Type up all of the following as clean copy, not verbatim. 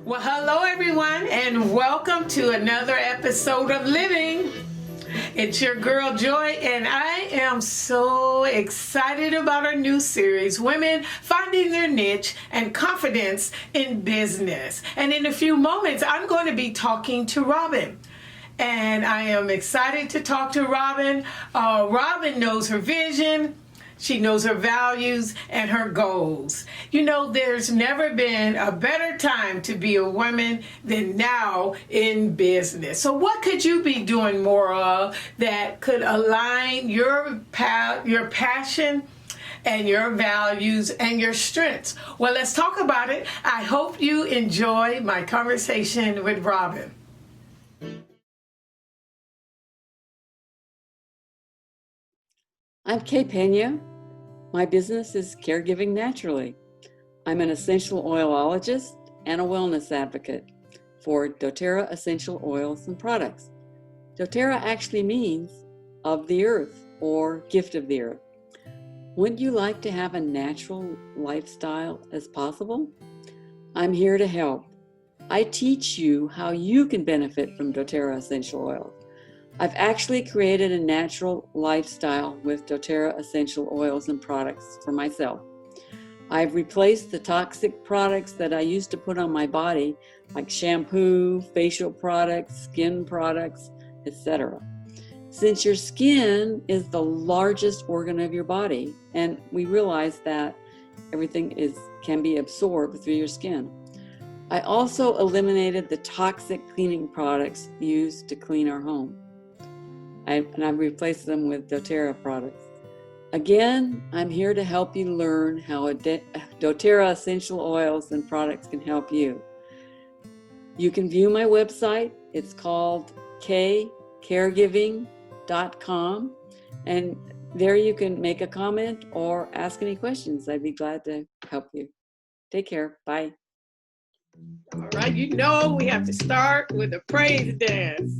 Well, hello everyone, and welcome to another episode of Living. It's your girl Joy, and I am so excited about our new series, Women Finding Their Niche and Confidence in Business. And in a few moments, I'm going to be talking to Robin. And I am excited to talk to Robin. Robin knows her vision. She knows her values and her goals. You know, there's never been a better time to be a woman than now in business. So what could you be doing more of that could align your passion and your values and your strengths? Well, let's talk about it. I hope you enjoy my conversation with Robin. I'm Kay Pena. My business is Caregiving Naturally. I'm an essential oilologist and a wellness advocate for doTERRA essential oils and products. doTERRA actually means of the earth or gift of the earth. Wouldn't you like to have a natural lifestyle as possible? I'm here to help. I teach you how you can benefit from doTERRA essential oils. I've actually created a natural lifestyle with doTERRA essential oils and products for myself. I've replaced the toxic products that I used to put on my body, like shampoo, facial products, skin products, etc. Since your skin is the largest organ of your body, and we realize that everything can be absorbed through your skin. I also eliminated the toxic cleaning products used to clean our home. And I've replaced them with doTERRA products. Again, I'm here to help you learn how doTERRA essential oils and products can help you. You can view my website. It's called kcaregiving.com. And there you can make a comment or ask any questions. I'd be glad to help you. Take care. Bye. All right, you know we have to start with a praise dance.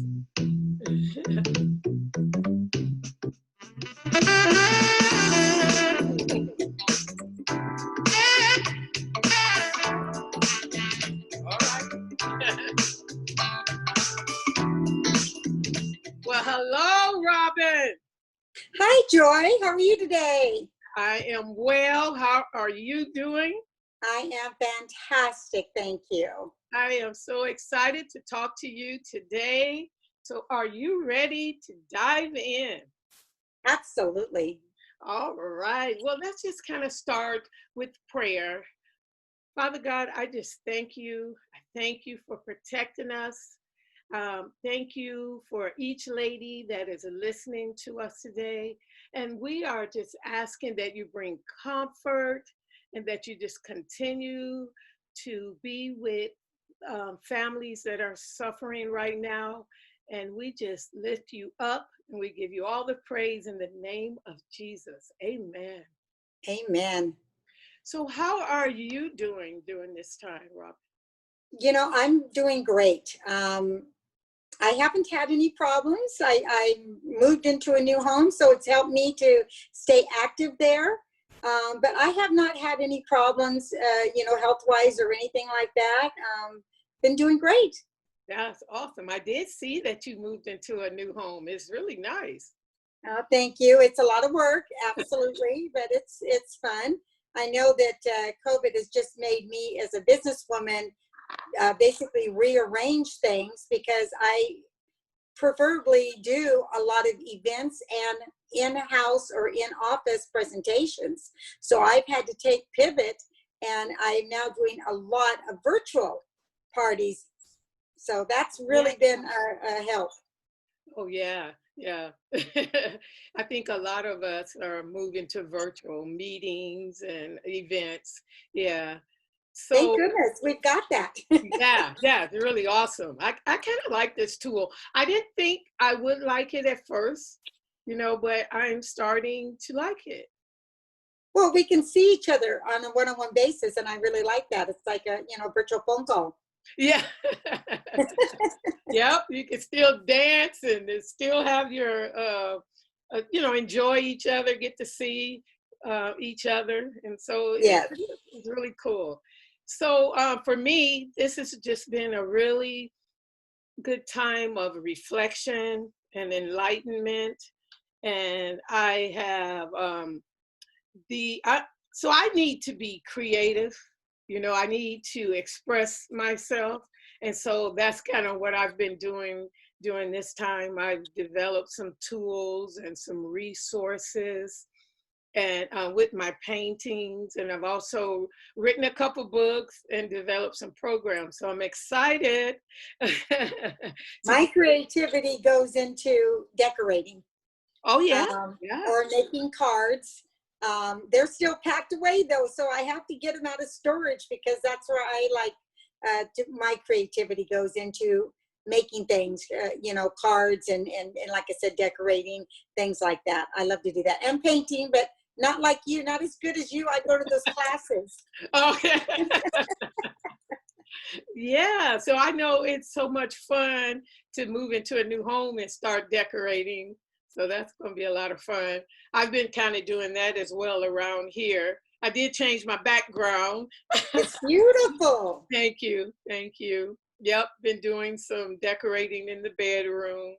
Well, hello, Robin. Hi, Joy. How are you today? I am well. How are you doing? I am fantastic. Thank you. I am so excited to talk to you today. So are you ready to dive in? Absolutely. All right. Well, let's just kind of start with prayer. Father God, I just thank you. I thank you for protecting us. Thank you for each lady that is listening to us today. And we are just asking that you bring comfort and that you just continue to be with families that are suffering right now. And we just lift you up and we give you all the praise in the name of Jesus. Amen. Amen. So how are you doing during this time, Rob? You know, I'm doing great. I haven't had any problems. I moved into a new home, so it's helped me to stay active there. But I have not had any problems, health-wise or anything like that. Been doing great. That's awesome. I did see that you moved into a new home. It's really nice. Thank you. It's a lot of work, absolutely, but it's fun. I know that COVID has just made me, as a businesswoman, basically rearrange things because I preferably do a lot of events and in-house or in-office presentations. So I've had to pivot, and I'm now doing a lot of virtual parties. So that's really been a help. Oh, yeah. Yeah. I think a lot of us are moving to virtual meetings and events. Yeah. So, thank goodness we've got that. yeah, it's really awesome. I kind of like this tool. I didn't think I would like it at first, but I'm starting to like it. Well, we can see each other on a one-on-one basis, and I really like that. It's like a virtual phone call. Yeah. Yep. You can still dance and still have your, enjoy each other, get to see each other. And so it's really cool. So for me, this has just been a really good time of reflection and enlightenment. And I have so I need to be creative. I need to express myself. And so that's kind of what I've been doing during this time. I've developed some tools and some resources and with my paintings, and I've also written a couple books and developed some programs. So I'm excited to My get. creativity goes into decorating, Oh yeah, um, yeah. or making cards. They're still packed away though, so I have to get them out of storage because that's where I like my creativity goes into making things, cards and like I said, decorating, things like that. I love to do that, and painting, but not like you, not as good as you. I go to those classes. Oh yeah. So I know it's so much fun to move into a new home and start decorating. So that's going to be a lot of fun. I've been kind of doing that as well around here. I did change my background. It's beautiful. Thank you. Thank you. Yep, been doing some decorating in the bedroom.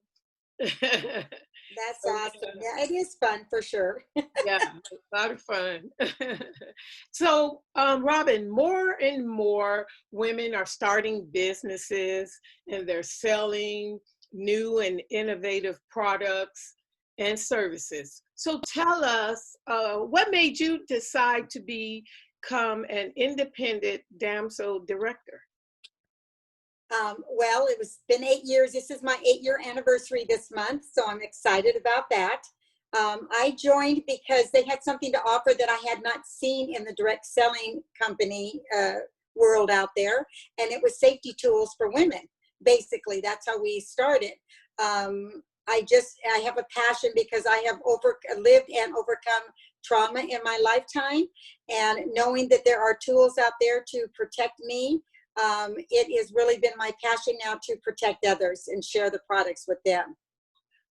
That's So, awesome. Yeah, it is fun for sure. yeah, a lot of fun. So, Robin, more and more women are starting businesses and they're selling new and innovative products and services. So, tell us what made you decide to become an independent Damsel director? Well, it was been 8 years. This is my 8-year anniversary this month, so I'm excited about that. I joined because they had something to offer that I had not seen in the direct selling company world out there, and it was safety tools for women. Basically, that's how we started. I have a passion because I have lived and overcome trauma in my lifetime, and knowing that there are tools out there to protect me. It has really been my passion now to protect others and share the products with them.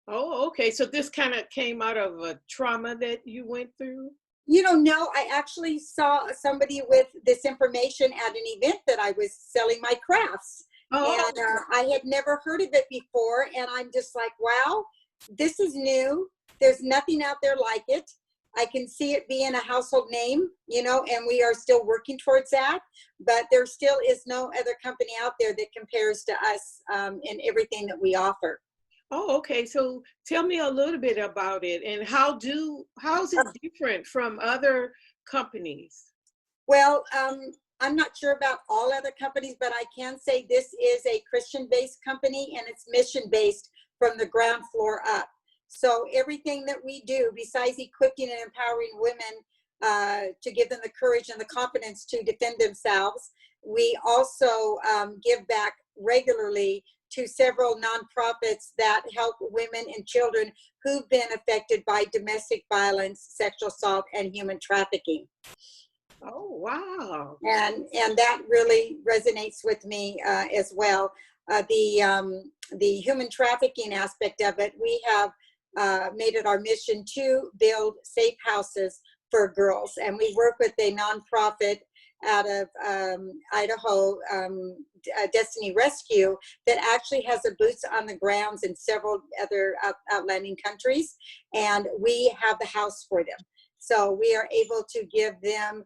Oh, okay. So this kind of came out of a trauma that you went through? No, I actually saw somebody with this information at an event that I was selling my crafts. Oh, And I had never heard of it before. And I'm just like, wow, this is new. There's nothing out there like it. I can see it being a household name, and we are still working towards that. But there still is no other company out there that compares to us in everything that we offer. oh, okay. So tell me a little bit about it and how's it different from other companies? Well, I'm not sure about all other companies, but I can say this is a Christian-based company and it's mission-based from the ground floor up. So everything that we do, besides equipping and empowering women to give them the courage and the confidence to defend themselves, we also give back regularly to several nonprofits that help women and children who've been affected by domestic violence, sexual assault, and human trafficking. Oh, wow. And that really resonates with me as well. The human trafficking aspect of it, we have made it our mission to build safe houses for girls, and we work with a nonprofit out of Idaho, Destiny Rescue, that actually has a boots on the grounds in several other outlanding countries, and we have the house for them. So we are able to give them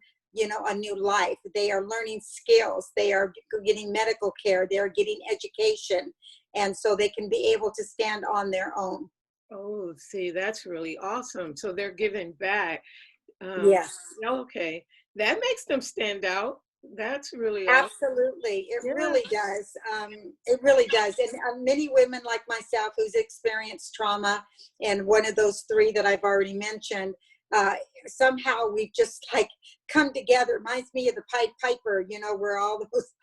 a new life. They are learning skills. They are getting medical care. They are getting education. And so they can be able to stand on their own. Oh, see, that's really awesome. So they're giving back. Yes, Okay. That makes them stand out. That's really awesome. absolutely. It Yeah. really does. It really does. And many women like myself who's experienced trauma, and one of those three that I've already mentioned, somehow we've just like come together. It reminds me of the Pied Piper, where all those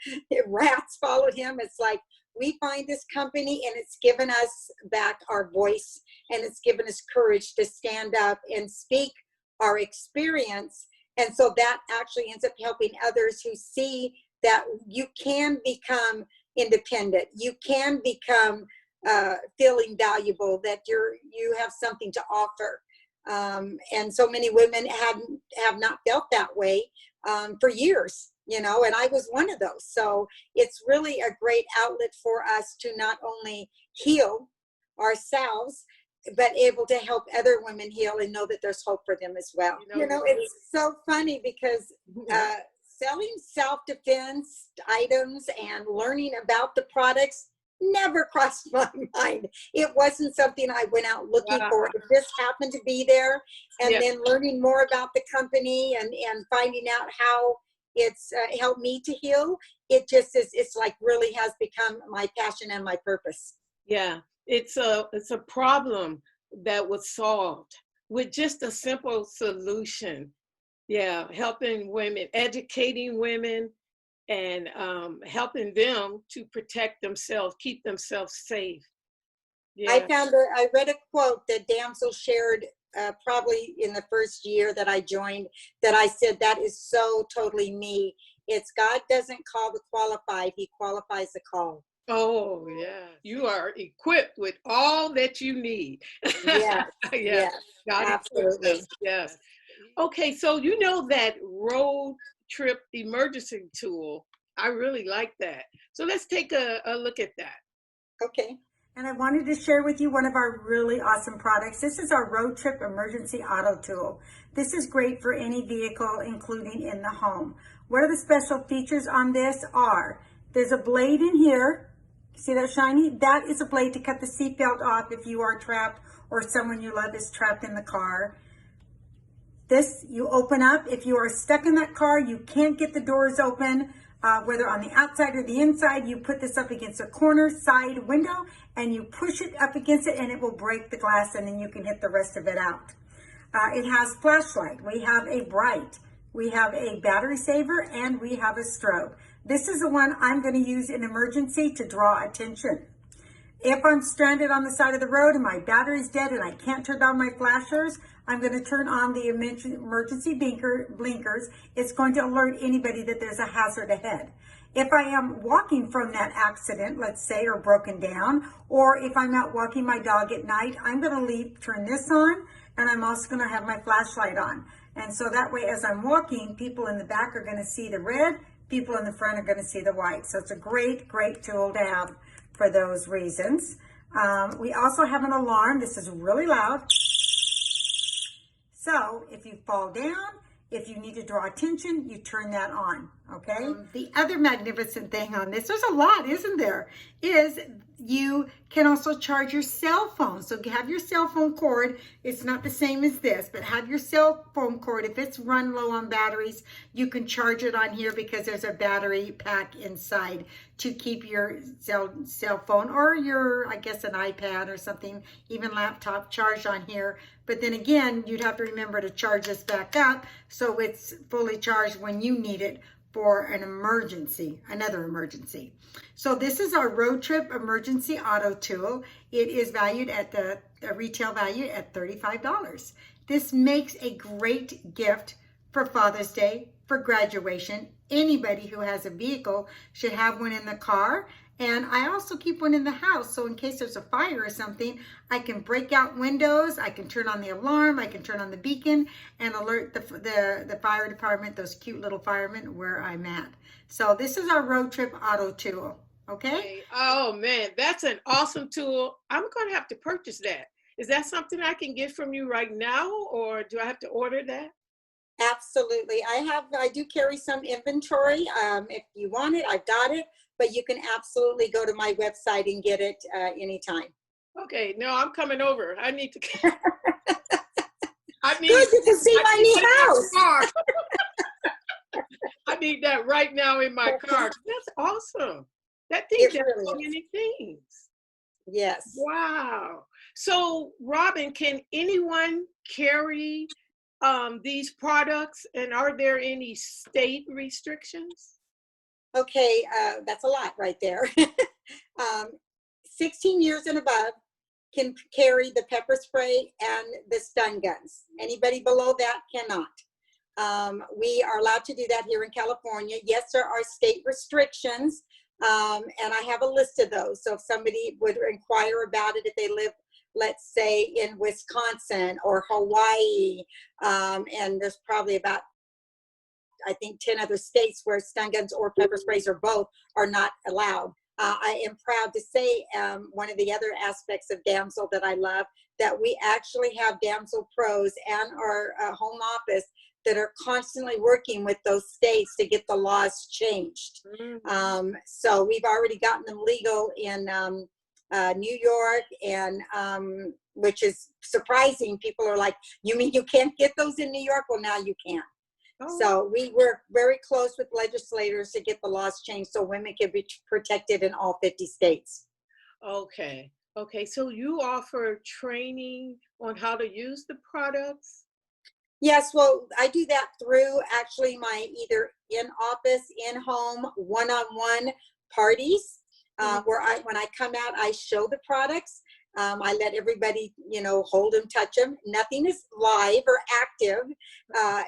rats followed him. It's like we find this company and it's given us back our voice, and it's given us courage to stand up and speak our experience. And so that actually ends up helping others who see that you can become independent. You can become feeling valuable, that you have something to offer. And so many women have not felt that way for years. and I was one of those. So it's really a great outlet for us to not only heal ourselves, but able to help other women heal and know that there's hope for them as well. It's so funny because selling self-defense items and learning about the products never crossed my mind. It wasn't something I went out looking for. It just happened to be there. And then learning more about the company and finding out how it's helped me to heal, it just is, it's like really has become my passion and my purpose. Yeah, it's a problem that was solved with just a simple solution. Yeah, helping women, educating women, and helping them to protect themselves, keep themselves safe. Yeah. I read a quote that Damsel shared probably in the first year that I joined, that I said, that is so totally me. It's God doesn't call the qualified, he qualifies the call. Oh, yeah. You are equipped with all that you need. Yes. Yeah. God Absolutely. Yes. Okay, so you know that road trip emergency tool, I really like that. So let's take a look at that. Okay. And I wanted to share with you one of our really awesome products. This is our road trip emergency auto tool. This is great for any vehicle, including in the home. What are the special features on this are, there's a blade in here. See that shiny? That is a blade to cut the seatbelt off if you are trapped or someone you love is trapped in the car. This you open up. If you are stuck in that car, you can't get the doors open, whether on the outside or the inside, you put this up against a corner side window and you push it up against it and it will break the glass and then you can hit the rest of it out. It has flashlight. We have a bright. We have a battery saver and we have a strobe. This is the one I'm going to use in emergency to draw attention. If I'm stranded on the side of the road and my battery's dead and I can't turn on my flashers, I'm going to turn on the emergency blinkers. It's going to alert anybody that there's a hazard ahead. If I am walking from that accident, let's say, or broken down, or if I'm out walking my dog at night, I'm going to turn this on, and I'm also going to have my flashlight on. And so that way, as I'm walking, people in the back are going to see the red, people in the front are going to see the white. So it's a great, great tool to have for those reasons. We also have an alarm. This is really loud. So if you fall down, if you need to draw attention, you turn that on, okay? The other magnificent thing on this, there's a lot, isn't there, is you can also charge your cell phone. So have your cell phone cord. It's not the same as this, but have your cell phone cord. If it's run low on batteries, you can charge it on here because there's a battery pack inside to keep your cell phone or your, I guess, an iPad or something, even laptop charged on here. But then again, you'd have to remember to charge this back up so it's fully charged when you need it for an emergency, another emergency. So this is our road trip emergency auto tool. It is valued at the retail value at $35. This makes a great gift for Father's Day, for graduation. Anybody who has a vehicle should have one in the car. And I also keep one in the house, so in case there's a fire or something, I can break out windows, I can turn on the alarm, I can turn on the beacon, and alert the fire department, those cute little firemen, where I'm at. So this is our road trip auto tool, okay? Oh man, that's an awesome tool. I'm going to have to purchase that. Is that something I can get from you right now, or do I have to order that? Absolutely. I do carry some inventory. If you want it, I've got it. But you can absolutely go to my website and get it anytime. Okay, no, I'm coming over. I need to. Good, you can see my new house. I need that right now in my car. That's awesome. That thing does so many things. Yes. Wow. So, Robin, can anyone carry these products, and are there any state restrictions? Okay, that's a lot right there. 16 years and above can carry the pepper spray and the stun guns. Anybody below that cannot. We are allowed to do that here in California. Yes, there are state restrictions, and I have a list of those. So if somebody would inquire about it, if they live, let's say, in Wisconsin or Hawaii, and there's probably about I think 10 other states where stun guns or pepper sprays or both are not allowed. I am proud to say one of the other aspects of Damsel that I love, that we actually have Damsel pros and our home office that are constantly working with those states to get the laws changed. So we've already gotten them legal in New York, and which is surprising. People are like, you mean you can't get those in New York? Well, now you can. So we work very close with legislators to get the laws changed so women can be protected in all 50 states. Okay. Okay. So you offer training on how to use the products? Yes, well, I do that through actually my either in-office, in-home, one-on-one parties where when I come out, I show the products. I let everybody, hold them, touch them. Nothing is live or active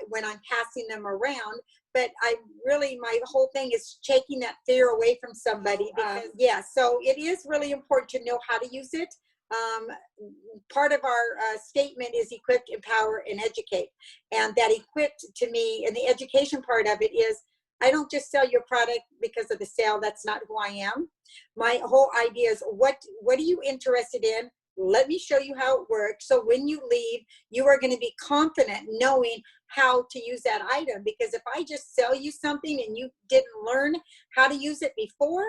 when I'm passing them around. But my whole thing is taking that fear away from somebody. Because, so it is really important to know how to use it. Part of our statement is equip, empower, and educate. And that equipped to me, and the education part of it is, I don't just sell your product because of the sale. That's not who I am. My whole idea is what are you interested in? Let me show you how it works. So when you leave, you are going to be confident knowing how to use that item. Because if I just sell you something and you didn't learn how to use it before,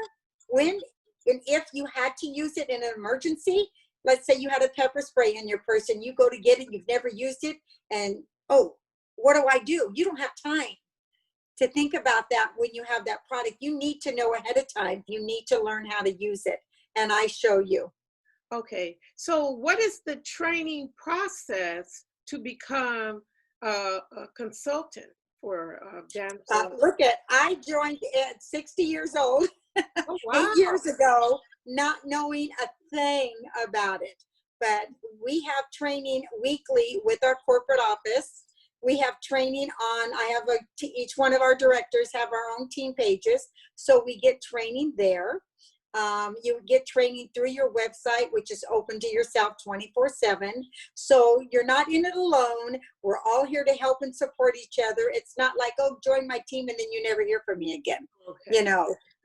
when and if you had to use it in an emergency, let's say you had a pepper spray in your purse and you go to get it, you've never used it, and what do? You don't have time to think about that when you have that product. You need to know ahead of time. You need to learn how to use it, and I show you. Okay, so what is the training process to become a consultant for Damsel? I joined at 60 years old, Oh, wow. 8 years ago, not knowing a thing about it. But we have training weekly with our corporate office. We have training each one of our directors have our own team pages. So we get training there. You get training through your website, which is open to yourself 24/7. So you're not in it alone. We're all here to help and support each other. It's not like, join my team and then you never hear from me again. Okay.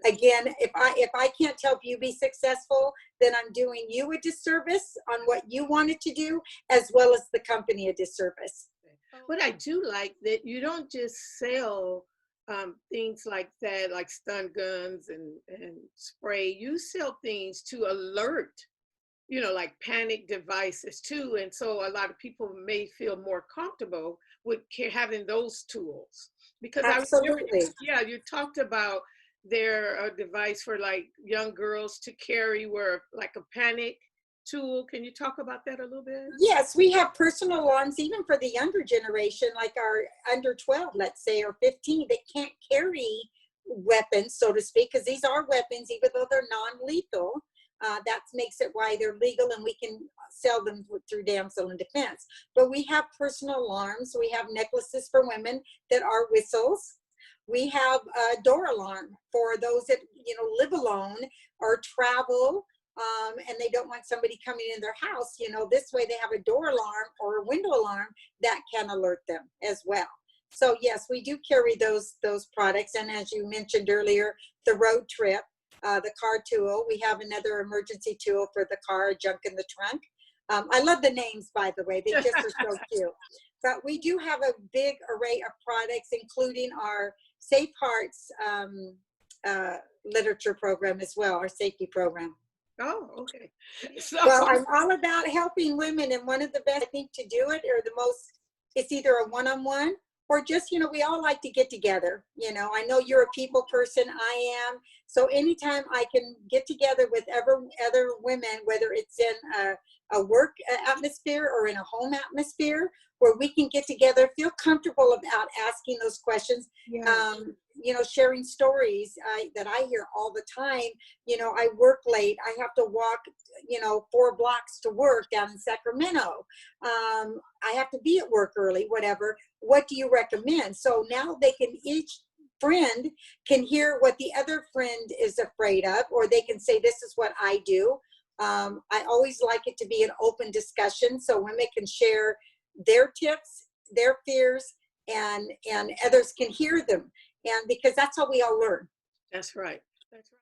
Again, if I can't help you be successful, then I'm doing you a disservice on what you wanted to do, as well as the company a disservice. But I do like that you don't just sell things like that, like stun guns and spray. You sell things to alert, like panic devices too. And so a lot of people may feel more comfortable with having those tools. Because absolutely, you talked about their device for like young girls to carry, where like a panic tool. Can you talk about that a little bit? Yes, we have personal alarms even for the younger generation, like our under 12, let's say, or 15. They can't carry weapons, so to speak, because these are weapons, even though they're non-lethal. That makes it why they're legal, and we can sell them through Damsel and Defense. But we have personal alarms. We have necklaces for women that are whistles. We have a door alarm for those that live alone or travel. And they don't want somebody coming in their house, this way they have a door alarm or a window alarm that can alert them as well. So yes, we do carry those products. And as you mentioned earlier, the road trip, the car tool, we have another emergency tool for the car, junk in the trunk. I love the names, by the way, they just are so cute. But we do have a big array of products, including our Safe Hearts literature program as well, our safety program. Oh, okay. Well, I'm all about helping women, and one of the best, I think, to do it, or the most, it's either a one-on-one or just, we all like to get together. I know you're a people person, I am. So anytime I can get together with other women, whether it's in a work atmosphere or in a home atmosphere, where we can get together, feel comfortable about asking those questions, sharing stories that I hear all the time. I work late. I have to walk, 4 blocks to work down in Sacramento. I have to be at work early, whatever. What do you recommend? So now each friend can hear what the other friend is afraid of, or they can say, this is what I do. I always like it to be an open discussion so women can share their tips, their fears, and others can hear them. And because that's how we all learn. That's right. That's right.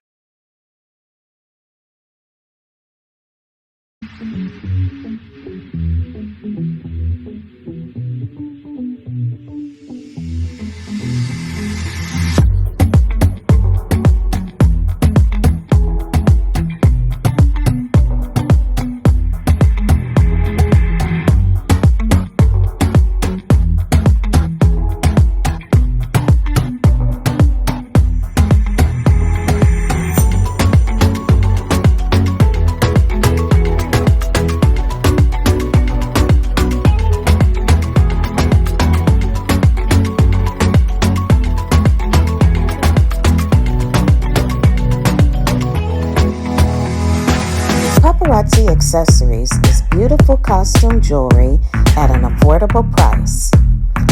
Paparazzi Accessories is beautiful costume jewelry at an affordable price.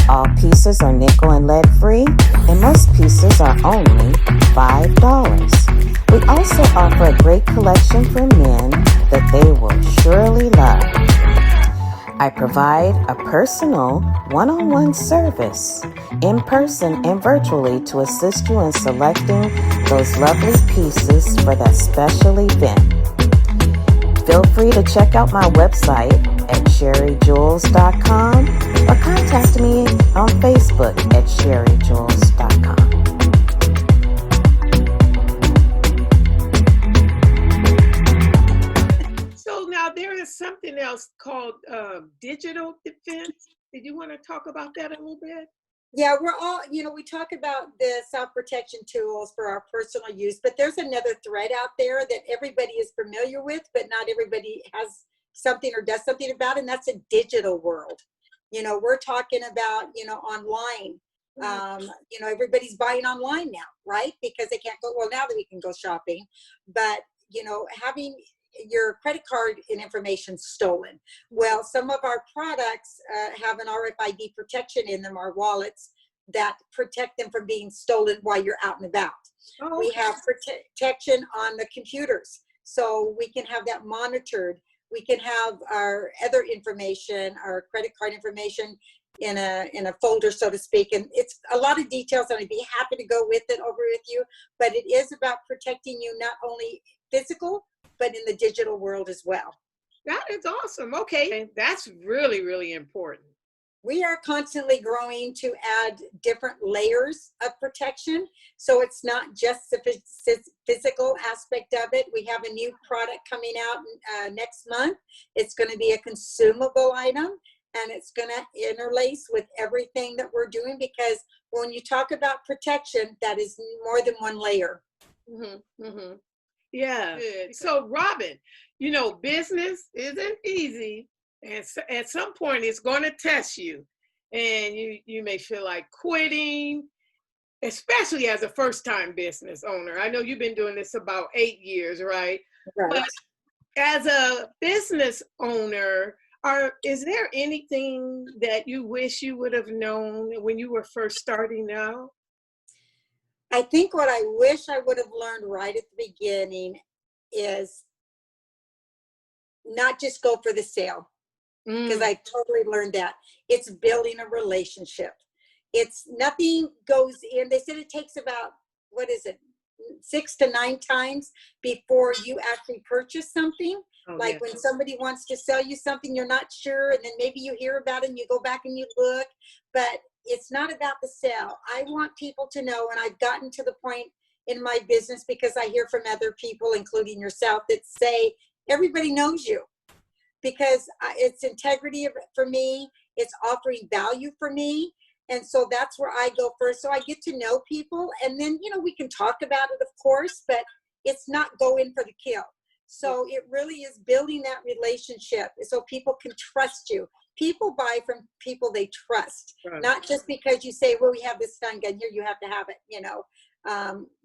All pieces are nickel and lead free, and most pieces are only $5. We also offer a great collection for men that they will surely love. I provide a personal one-on-one service in person and virtually to assist you in selecting those lovely pieces for that special event. Feel free to check out my website at sherryjewels.com or contact me on Facebook at sherryjewels.com. So now there is something else called digital defense. Did you want to talk about that a little bit? Yeah, we're all, we talk about the self-protection tools for our personal use, but there's another thread out there that everybody is familiar with, but not everybody has something or does something about, and that's a digital world. We're talking about, online. Everybody's buying online now, right? Because they can't go, well, now that we can go shopping, but, having your credit card and information stolen. Well, some of our products have an RFID protection in them, our wallets, that protect them from being stolen while you're out and about. Oh, okay. We have protection on the computers, so we can have that monitored. We can have our other information, our credit card information in a folder, so to speak. And it's a lot of details, and I'd be happy to go over with you, but it is about protecting you not only physical, but in the digital world as well. That is awesome. Okay. That's really, really important. We are constantly growing to add different layers of protection. So it's not just the physical aspect of it. We have a new product coming out next month. It's going to be a consumable item, and it's going to interlace with everything that we're doing, because when you talk about protection, that is more than one layer. Mm-hmm. Mm-hmm. Yeah. Good. So Robin, business isn't easy, and at some point it's going to test you, and you may feel like quitting, especially as a first-time business owner. I know you've been doing this about 8 years, right? Right. But as a business owner, is there anything that you wish you would have known when you were first starting out? I think what I wish I would have learned right at the beginning is not just go for the sale, because I totally learned that. It's building a relationship. It's nothing goes in. They said it takes about, 6 to 9 times before you actually purchase something. Like when somebody wants to sell you something, you're not sure, and then maybe you hear about it and you go back and you look, but it's not about the sale. I want people to know, and I've gotten to the point in my business, because I hear from other people, including yourself, that say everybody knows you, because it's integrity for me. It's offering value for me. And so that's where I go first. So I get to know people, and then, we can talk about it, of course, but it's not go in for the kill. So it really is building that relationship so people can trust you. People buy from people they trust, right. Not just because you say, well, we have this stun gun here, you have to have it,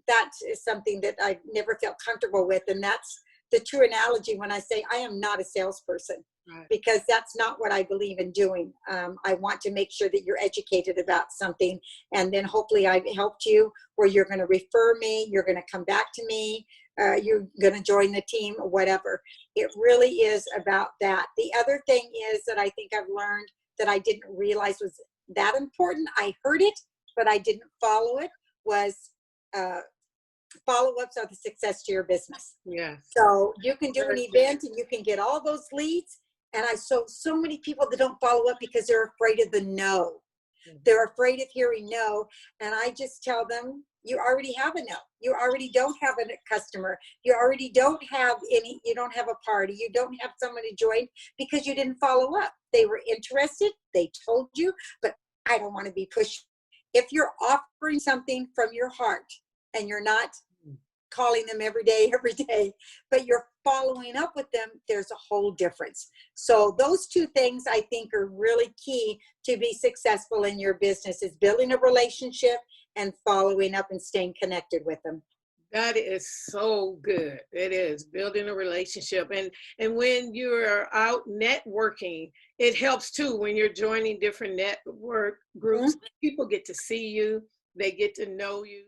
that is something that I've never felt comfortable with. And that's the true analogy when I say I am not a salesperson, right. Because that's not what I believe in doing. I want to make sure that you're educated about something, and then hopefully I've helped you, where you're going to refer me, you're going to come back to me, you're going to join the team, or whatever. It really is about that. The other thing is that I think I've learned that I didn't realize was that important. I heard it, but I didn't follow it, was follow-ups are the success to your business. Yeah. So you can do an event and you can get all those leads. And I saw so many people that don't follow up because they're afraid of the no. They're afraid of hearing no. And I just tell them, you already have a no. You already don't have a customer. You already don't have you don't have a party. You don't have someone to join because you didn't follow up. They were interested. They told you, but I don't want to be pushed. If you're offering something from your heart and you're not calling them every day, but you're following up with them, there's a whole difference. So those two things I think are really key to be successful in your business, is building a relationship and following up and staying connected with them. That is so good. It is building a relationship. And when you're out networking, it helps too. When you're joining different network groups, people get to see you, they get to know you.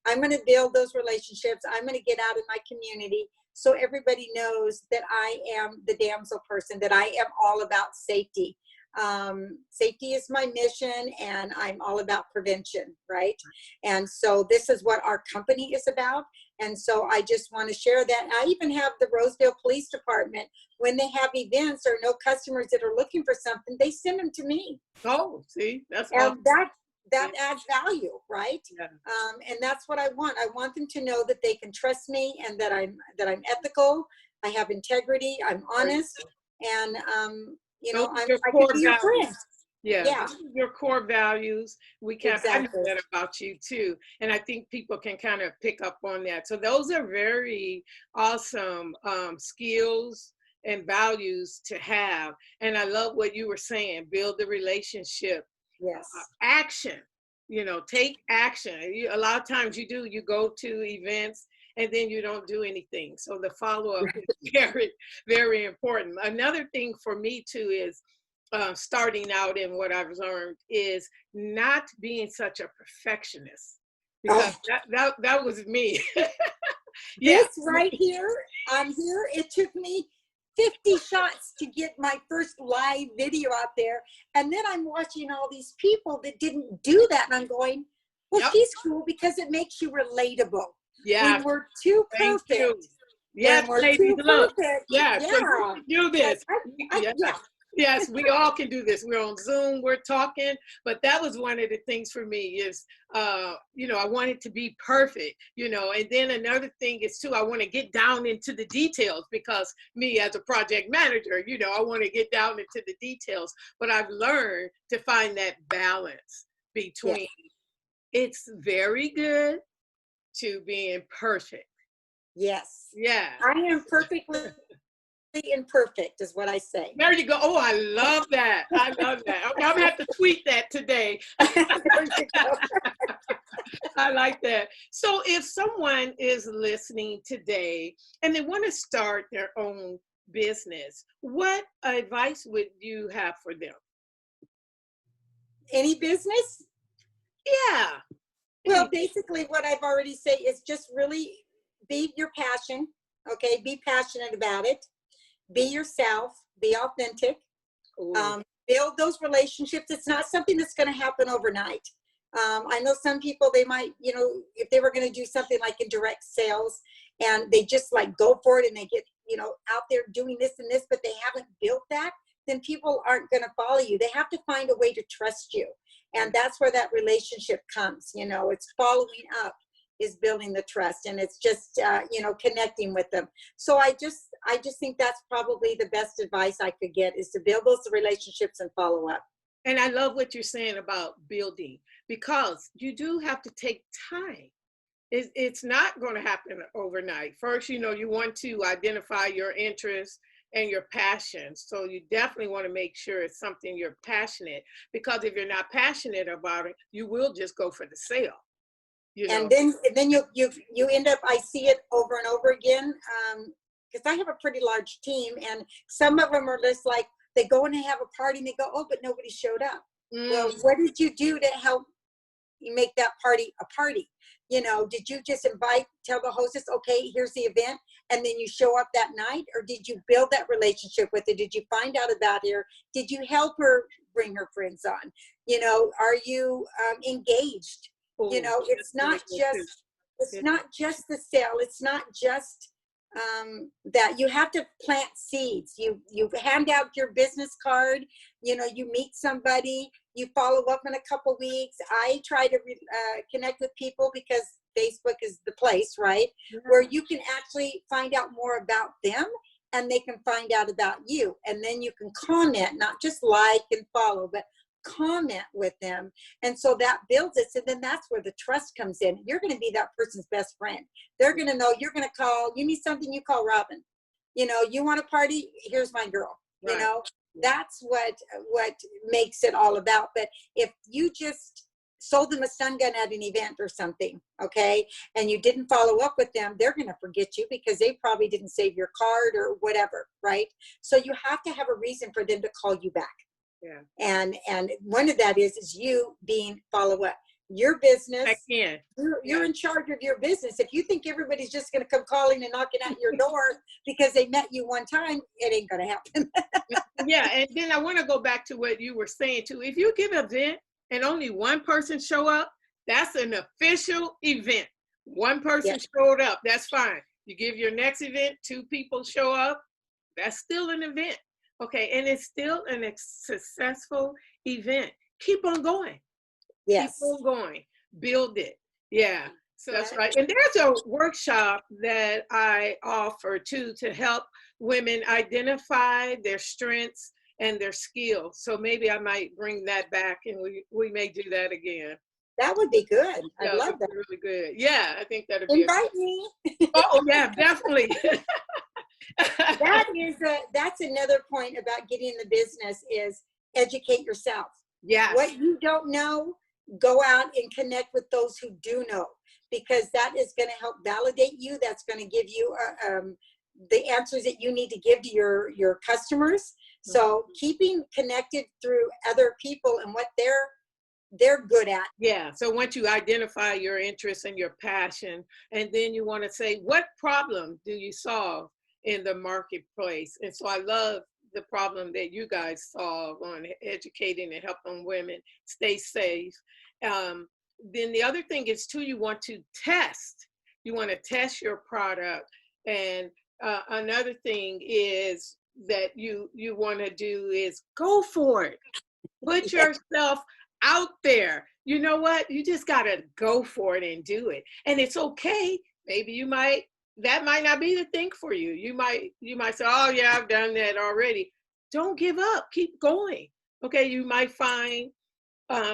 I'm going to build those relationships. I'm going to get out in my community so everybody knows that I am the Damsel person, that I am all about safety. Safety is my mission, and I'm all about prevention, right? And so this is what our company is about. And so I just want to share that. I even have the Rosedale Police Department, when they have events or no customers that are looking for something, they send them to me. Oh, see, that's and awesome. that adds value, right? Yeah. And that's what I want. I want them to know that they can trust me, and that I'm ethical. I have integrity. I'm honest, and you know, I can be your friend. Yeah. Your core values. I know that about you too. And I think people can kind of pick up on that. So those are very awesome skills and values to have. And I love what you were saying, build the relationship. Yes. Action, take action. A lot of times you go to events and then you don't do anything. So the follow-up is very, very important. Another thing for me too is starting out, in what I've learned, is not being such a perfectionist, because that was me. This right here, it took me 50 shots to get my first live video out there. And then I'm watching all these people that didn't do that. And I'm going, well, she's cool because it makes you relatable. Yeah. When we're too perfect. Yes, when we're ladies, too look. perfect. Yeah, so you can do this. Yeah. Yes, we all can do this. We're on Zoom, we're talking, but that was one of the things for me is, I want it to be perfect, and then another thing is too, I want to get down into the details, because me as a project manager, I want to get down into the details, but I've learned to find that balance between it's very good to being perfect. Yes. Yeah. I am perfectly imperfect is what I say. There you go. Oh, I love that. I love that. Okay, I'm gonna have to tweet that today. There you go. I like that. So if someone is listening today and they want to start their own business, what advice would you have for them? Any business? Yeah. Well, basically what I've already said is just really be your passion. Okay. Be passionate about it. Be yourself, be authentic, build those relationships. It's not something that's going to happen overnight. I know some people, they might, if they were going to do something like in direct sales and they just like go for it and they get, out there doing this and this, but they haven't built that, then people aren't going to follow you. They have to find a way to trust you. And that's where that relationship comes. It's following up, is building the trust, and it's just connecting with them. So I just think that's probably the best advice I could get, is to build those relationships and follow up. And I love what you're saying about building, because you do have to take time. It's not going to happen overnight. First, you want to identify your interests and your passion. So you definitely want to make sure it's something you're passionate, because if you're not passionate about it, you will just go for the sale. And then you end up, I see it over and over again, because I have a pretty large team, and some of them are just like, they go and they have a party and they go, oh, but nobody showed up. Well, what did you do to help make that party a party? You know, did you just tell the hostess, okay, here's the event, and then you show up that night? Or did you build that relationship with her? Did you find out about her? Did you help her bring her friends on? You know, are you engaged? You know, it's not just the sale. It's not just that. You have to plant seeds. You hand out your business card. You know, you meet somebody. You follow up in a couple weeks. I try to connect with people because Facebook is the place, right? Yeah. Where you can actually find out more about them and they can find out about you. And then you can comment, not just like and follow, but comment with them. And so that builds it. And then that's where the trust comes in. You're going to be that person's best friend. They're going to know, you're going to call, you need something, you call Robin. You know, you want a party, here's my girl. Right. You know, that's what makes it all about. But if you just sold them a stun gun at an event or something, okay, and you didn't follow up with them, they're going to forget you because they probably didn't save your card or whatever, right? So you have to have a reason for them to call you back. Yeah. And one of that is you being follow up. Your business, you're in charge of your business. If you think everybody's just going to come calling and knocking at your door because they met you one time, it ain't going to happen. Yeah, and then I want to go back to what you were saying too. If you give an event and only one person show up, that's an official event. One person showed up, that's fine. You give your next event, 2 people show up, that's still an event. Okay, and it's still a successful event. Keep on going. Yes. Keep on going. Build it. Yeah. So that's right. And there's a workshop that I offer too to help women identify their strengths and their skills. So maybe I might bring that back and we may do that again. That would be good. I love that. Really good. Yeah, I think that'd be Invite me. Oh yeah, definitely. That's another point about getting in the business is educate yourself. Yeah. What you don't know, go out and connect with those who do know, because that is going to help validate you. That's going to give you the answers that you need to give to your customers. So keeping connected through other people and what they're good at. Yeah. So once you identify your interest and your passion, and then you want to say, what problem do you solve in the marketplace? And so I love the problem that you guys solve on educating and helping women stay safe. Then the other thing is too, you want to test. You want to test your product. And another thing is that you want to do is go for it. Put yourself out there. You know what? You just got to go for it and do it. And it's okay. Maybe that might not be the thing for you. You might say, oh yeah, I've done that already. Don't give up. Keep going. Okay. You might find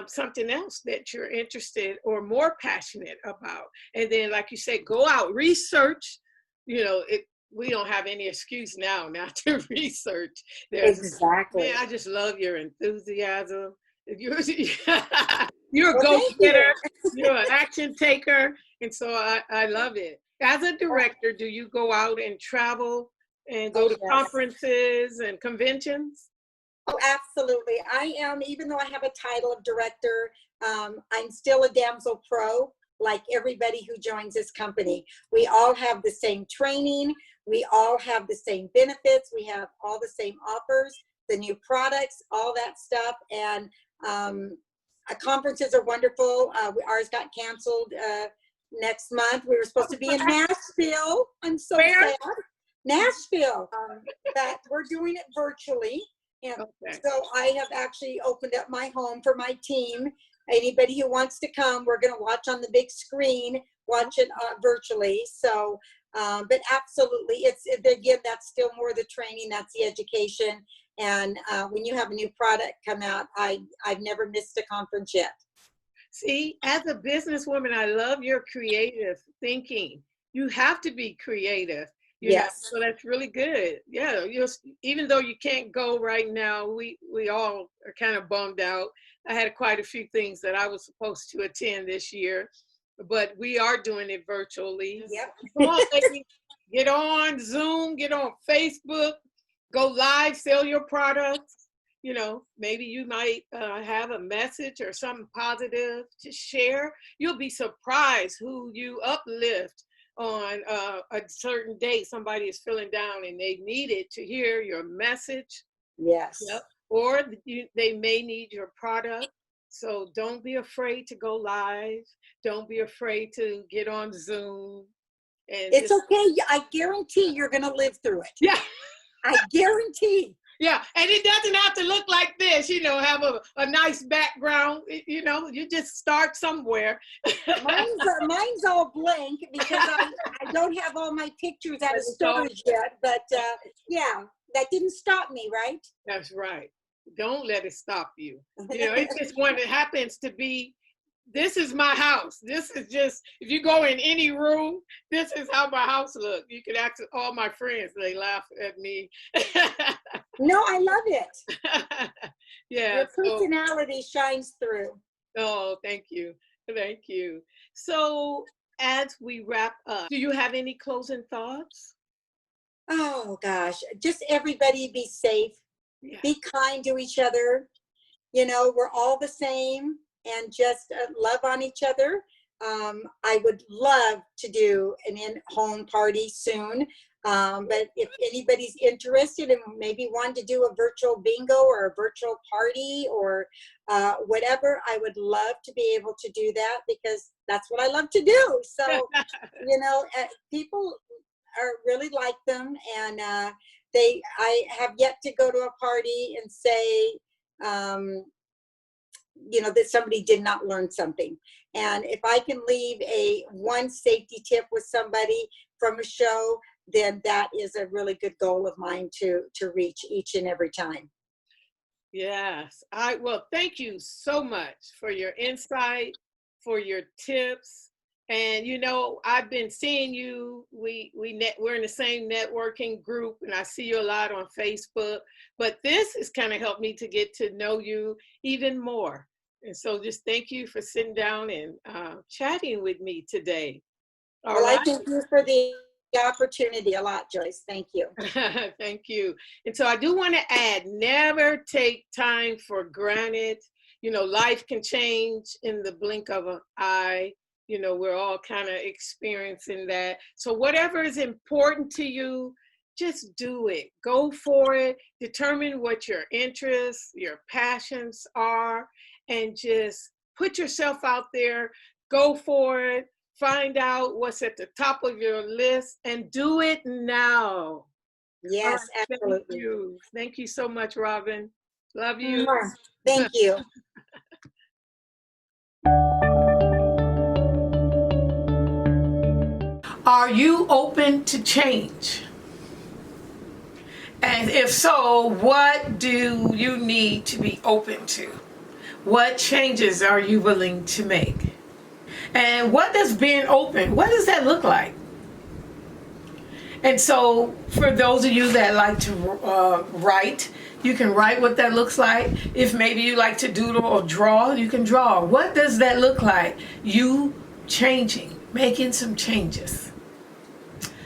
something else that you're interested or more passionate about. And then, like you said, go out, research. You know, we don't have any excuse now not to research. Exactly. Man, I just love your enthusiasm. You're a go-getter. You're an action taker. And so I love it. As a director, do you go out and travel and go to conferences and conventions? Oh, absolutely. I am, even though I have a title of director, I'm still a Damsel Pro, like everybody who joins this company. We all have the same training. We all have the same benefits. We have all the same offers, the new products, all that stuff. And conferences are wonderful. Ours got canceled next month. We were supposed to be in Nashville. I'm so sad. Nashville. But we're doing it virtually. And so I have actually opened up my home for my team. Anybody who wants to come, we're going to watch on the big screen, watch it virtually. So, but absolutely, again, that's still more the training, that's the education. And when you have a new product come out, I've never missed a conference yet. See, as a businesswoman, I love your creative thinking. You have to be creative. Yes. So that's really good. Yeah. Even though you can't go right now, we all are kind of bummed out. I had quite a few things that I was supposed to attend this year, but we are doing it virtually. Yep. Come on, ladies, get on Zoom, get on Facebook, go live, sell your products. maybe you might have a message or something positive to share. You'll be surprised who you uplift on a certain day. Somebody is feeling down and they needed to hear your message. Yes. Yep. Or they may need your product. So don't be afraid to go live. Don't be afraid to get on Zoom. And it's okay. I guarantee you're going to live through it. Yeah. I guarantee. Yeah. And it doesn't have to look like this, have a nice background. You just start somewhere. Mine's all blank because I don't have all my pictures out of storage yet. But yeah, that didn't stop me, right? That's right. Don't let it stop you. It's just when it happens to be, this is my house. This is just, if you go in any room, this is how my house looks. You can ask all my friends, they laugh at me. No, I love it. Yeah. Your personality shines through. Oh, thank you. Thank you. So as we wrap up, do you have any closing thoughts? Oh gosh, just everybody be safe. Yeah. Be kind to each other. We're all the same, and just love on each other. I would love to do an in-home party soon. But if anybody's interested and maybe want to do a virtual bingo or a virtual party or whatever, I would love to be able to do that because that's what I love to do. So, people really like them, and I have yet to go to a party and say, that somebody did not learn something. And if I can leave one safety tip with somebody from a show, then that is a really good goal of mine to reach each and every time. Yes. Well, thank you so much for your insight, for your tips. And, I've been seeing you, we're in the same networking group, and I see you a lot on Facebook, but this has kind of helped me to get to know you even more. And so just thank you for sitting down and chatting with me today. All right. I thank you for the opportunity a lot, Joyce. Thank you. Thank you. And so I do want to add, never take time for granted. Life can change in the blink of an eye. We're all kind of experiencing that. So whatever is important to you, just do it. Go for it. Determine what your interests, your passions are, and just put yourself out there. Go for it. Find out what's at the top of your list and do it now. Yes, absolutely. Thank you. Thank you so much, Robin. Love you. Thank you. Are you open to change? And if so, what do you need to be open to? What changes are you willing to make? And what does being open, what does that look like? And so for those of you that like to write, you can write what that looks like. If maybe you like to doodle or draw, you can draw. What does that look like? You changing, making some changes.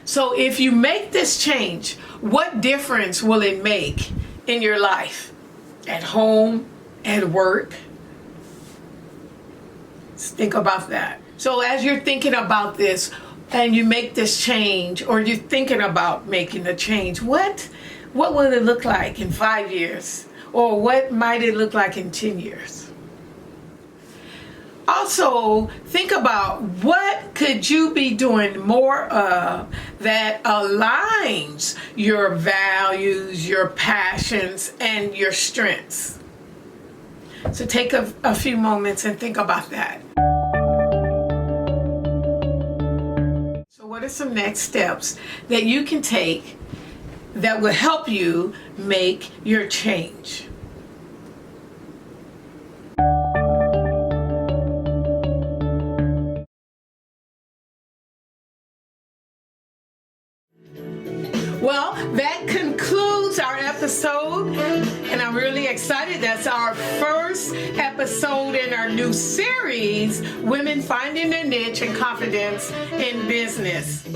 So if you make this change, what difference will it make in your life? At home, at work? Think about that. So as you're thinking about this and you make this change, or you're thinking about making a change, what will it look like in 5 years? Or what might it look like in 10 years? Also, think about what could you be doing more of that aligns your values, your passions, and your strengths. So take a few moments and think about that. So what are some next steps that you can take that will help you make your change? Well, that concludes our episode, and I'm really excited. That's our first episode in our new series, Women Finding Their Niche and Confidence in Business.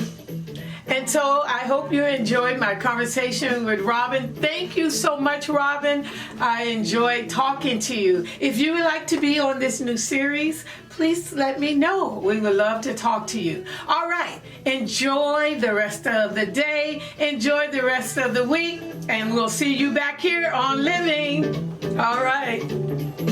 And so I hope you enjoyed my conversation with Robin. Thank you so much, Robin. I enjoyed talking to you. If you would like to be on this new series, please let me know. We would love to talk to you. All right. Enjoy the rest of the day. Enjoy the rest of the week. And we'll see you back here on Living. All right.